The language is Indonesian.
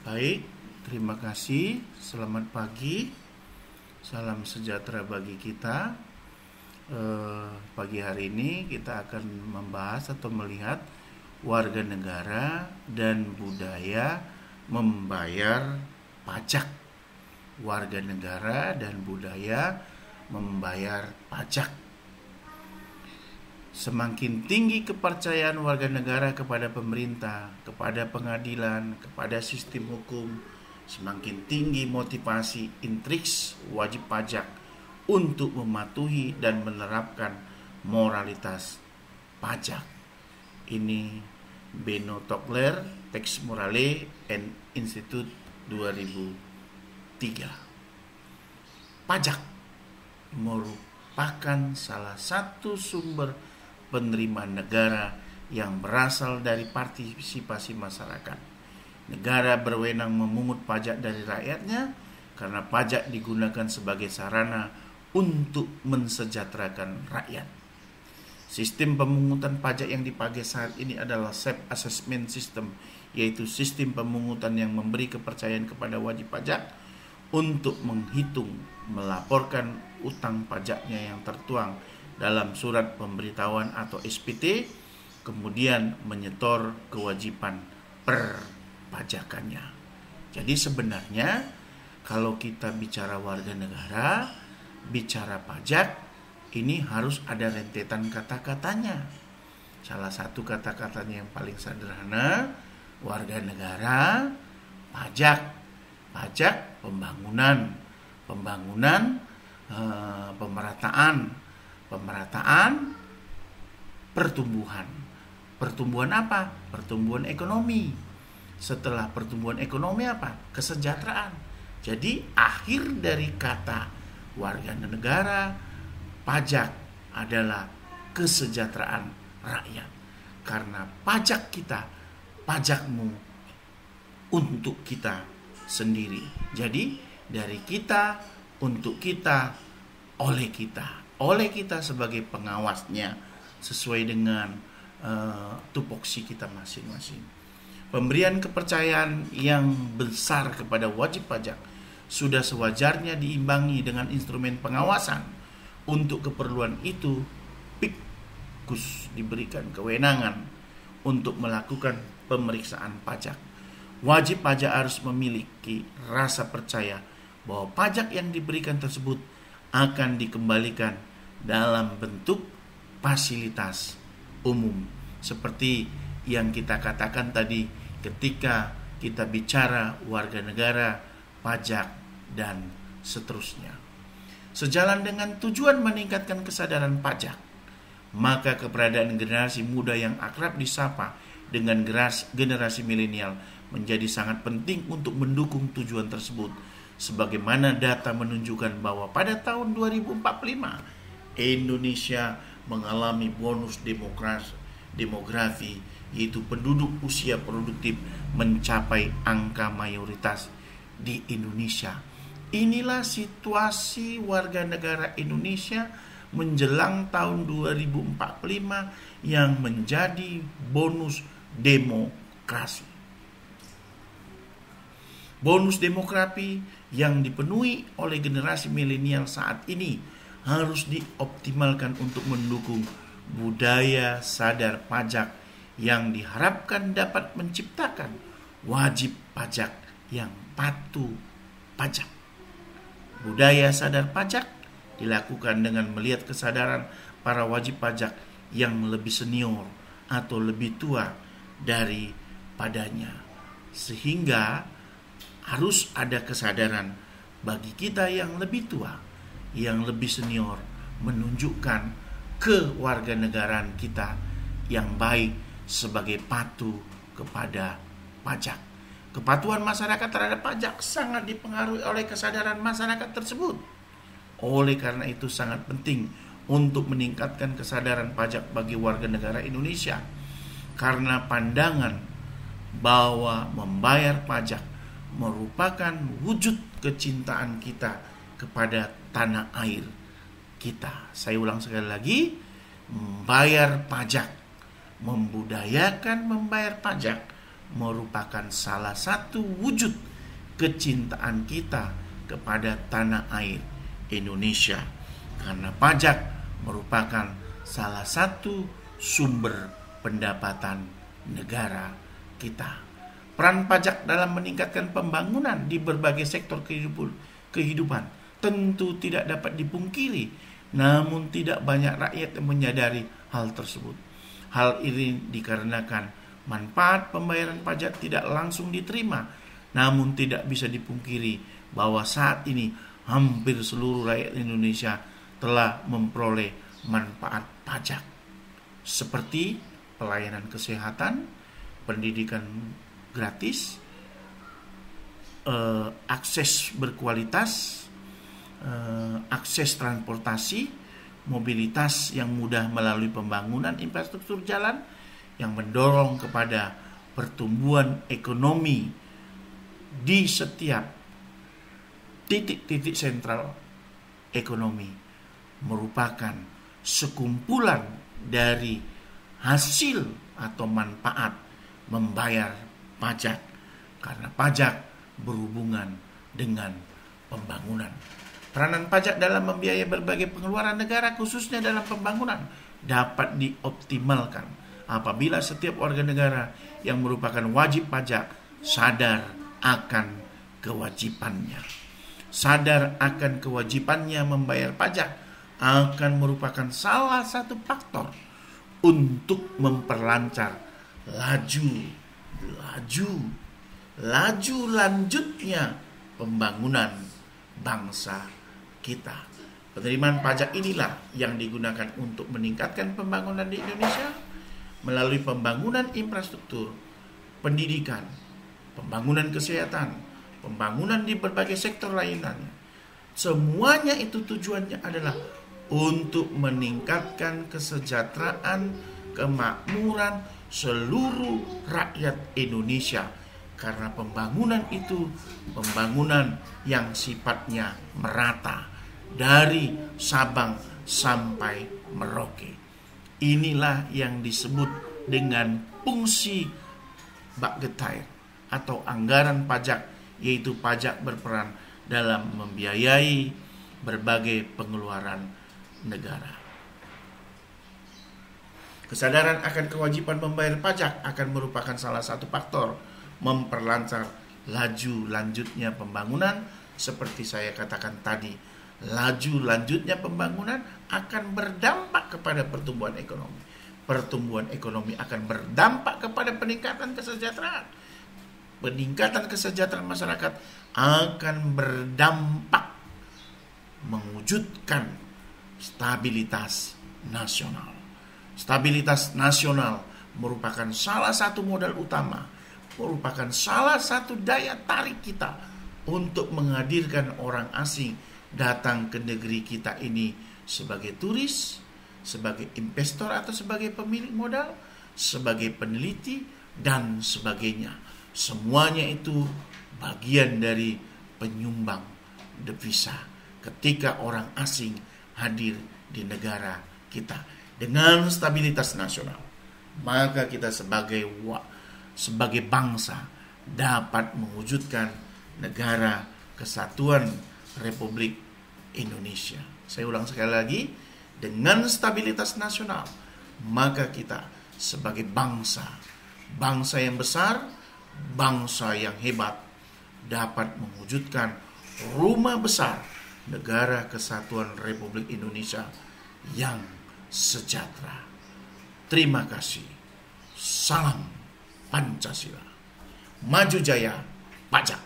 Baik, terima kasih. Selamat pagi. Salam sejahtera bagi kita. Pagi hari ini kita akan membahas atau melihat warga negara dan budaya membayar pajak. Warga negara dan budaya membayar pajak. Semakin tinggi kepercayaan warga negara kepada pemerintah, kepada pengadilan, kepada sistem hukum, semakin tinggi motivasi intriks wajib pajak untuk mematuhi dan menerapkan moralitas pajak. Ini Beno Tokler, Teks Morale and Institute 2003. Pajak merupakan salah satu sumber penerimaan negara yang berasal dari partisipasi masyarakat. Negara berwenang memungut pajak dari rakyatnya karena pajak digunakan sebagai sarana untuk mensejahterakan rakyat. Sistem pemungutan pajak yang dipakai saat ini adalah self-assessment system, yaitu sistem pemungutan yang memberi kepercayaan kepada wajib pajak untuk menghitung, melaporkan utang pajaknya yang tertuang dalam surat pemberitahuan atau SPT, kemudian menyetor kewajiban perpajakannya. Jadi sebenarnya kalau kita bicara warga negara, bicara pajak, ini harus ada rentetan kata-katanya. Salah satu kata-katanya yang paling sederhana, warga negara, pajak, pembangunan, pemerataan, pertumbuhan. Pertumbuhan apa? Pertumbuhan ekonomi. Setelah pertumbuhan ekonomi apa? Kesejahteraan. Jadi akhir dari kata warga negara, pajak adalah kesejahteraan rakyat. Karena pajak kita, pajakmu untuk kita sendiri. Jadi dari kita, untuk kita, oleh kita sebagai pengawasnya sesuai dengan tupoksi kita masing-masing. Pemberian kepercayaan yang besar kepada wajib pajak sudah sewajarnya diimbangi dengan instrumen pengawasan. Untuk keperluan itu, Pikkus diberikan kewenangan untuk melakukan pemeriksaan pajak. Wajib pajak harus memiliki rasa percaya bahwa pajak yang diberikan tersebut akan dikembalikan dalam bentuk fasilitas umum, seperti yang kita katakan tadi ketika kita bicara warga negara, pajak, dan seterusnya. Sejalan dengan tujuan meningkatkan kesadaran pajak, maka keberadaan generasi muda yang akrab disapa dengan generasi milenial menjadi sangat penting untuk mendukung tujuan tersebut. Sebagaimana data menunjukkan bahwa pada tahun 2045 Indonesia mengalami bonus demografi, yaitu penduduk usia produktif mencapai angka mayoritas di Indonesia. Inilah situasi warga negara Indonesia menjelang tahun 2045 yang menjadi bonus demokrasi. Bonus demografi yang dipenuhi oleh generasi milenial saat ini harus dioptimalkan untuk mendukung budaya sadar pajak yang diharapkan dapat menciptakan wajib pajak yang patuh pajak. Budaya sadar pajak dilakukan dengan melihat kesadaran para wajib pajak yang lebih senior atau lebih tua daripadanya, sehingga harus ada kesadaran bagi kita yang lebih tua, yang lebih senior, menunjukkan kewarganegaraan kita yang baik sebagai patuh kepada pajak. Kepatuhan masyarakat terhadap pajak sangat dipengaruhi oleh kesadaran masyarakat tersebut. Oleh karena itu sangat penting untuk meningkatkan kesadaran pajak bagi warga negara Indonesia, karena pandangan bahwa membayar pajak merupakan wujud kecintaan kita kepada tanah air kita. Saya ulang sekali lagi, membayar pajak, membudayakan membayar pajak merupakan salah satu wujud kecintaan kita kepada tanah air Indonesia, karena pajak merupakan salah satu sumber pendapatan negara kita. Peran pajak dalam meningkatkan pembangunan di berbagai sektor kehidupan tentu tidak dapat dipungkiri, namun tidak banyak rakyat yang menyadari hal tersebut. Hal ini dikarenakan manfaat pembayaran pajak tidak langsung diterima, namun tidak bisa dipungkiri bahwa saat ini hampir seluruh rakyat Indonesia telah memperoleh manfaat pajak, seperti pelayanan kesehatan, pendidikan gratis, akses berkualitas, akses transportasi, mobilitas yang mudah melalui pembangunan infrastruktur jalan yang mendorong kepada pertumbuhan ekonomi di setiap titik-titik sentral ekonomi, merupakan sekumpulan dari hasil atau manfaat membayar pajak, karena pajak berhubungan dengan pembangunan. Peranan pajak dalam membiayai berbagai pengeluaran negara, khususnya dalam pembangunan, dapat dioptimalkan apabila setiap warga negara yang merupakan wajib pajak sadar akan kewajibannya. Sadar akan kewajibannya membayar pajak akan merupakan salah satu faktor untuk memperlancar laju lanjutnya pembangunan bangsa kita. Penerimaan pajak inilah yang digunakan untuk meningkatkan pembangunan di Indonesia melalui pembangunan infrastruktur, pendidikan, pembangunan kesehatan, pembangunan di berbagai sektor lainnya. Semuanya itu tujuannya adalah untuk meningkatkan kesejahteraan, kemakmuran seluruh rakyat Indonesia, karena pembangunan itu pembangunan yang sifatnya merata dari Sabang sampai Merauke. Inilah yang disebut dengan fungsi Bapgetai atau anggaran pajak, yaitu pajak berperan dalam membiayai berbagai pengeluaran negara. Kesadaran akan kewajiban membayar pajak akan merupakan salah satu faktor memperlancar laju lanjutnya pembangunan. Seperti saya katakan tadi, laju lanjutnya pembangunan akan berdampak kepada pertumbuhan ekonomi. Pertumbuhan ekonomi akan berdampak kepada peningkatan kesejahteraan. Peningkatan kesejahteraan masyarakat akan berdampak mewujudkan stabilitas nasional. Stabilitas nasional merupakan salah satu modal utama, merupakan salah satu daya tarik kita untuk menghadirkan orang asing datang ke negeri kita ini sebagai turis, sebagai investor atau sebagai pemilik modal, sebagai peneliti, dan sebagainya. Semuanya itu bagian dari penyumbang devisa ketika orang asing hadir di negara kita. Dengan stabilitas nasional, maka kita sebagai bangsa dapat mewujudkan negara kesatuan Republik Indonesia. Saya ulang sekali lagi, dengan stabilitas nasional, maka kita sebagai bangsa yang besar, bangsa yang hebat, dapat mewujudkan rumah besar negara kesatuan Republik Indonesia yang sejahtera. Terima kasih. Salam Pancasila. Maju jaya pajak.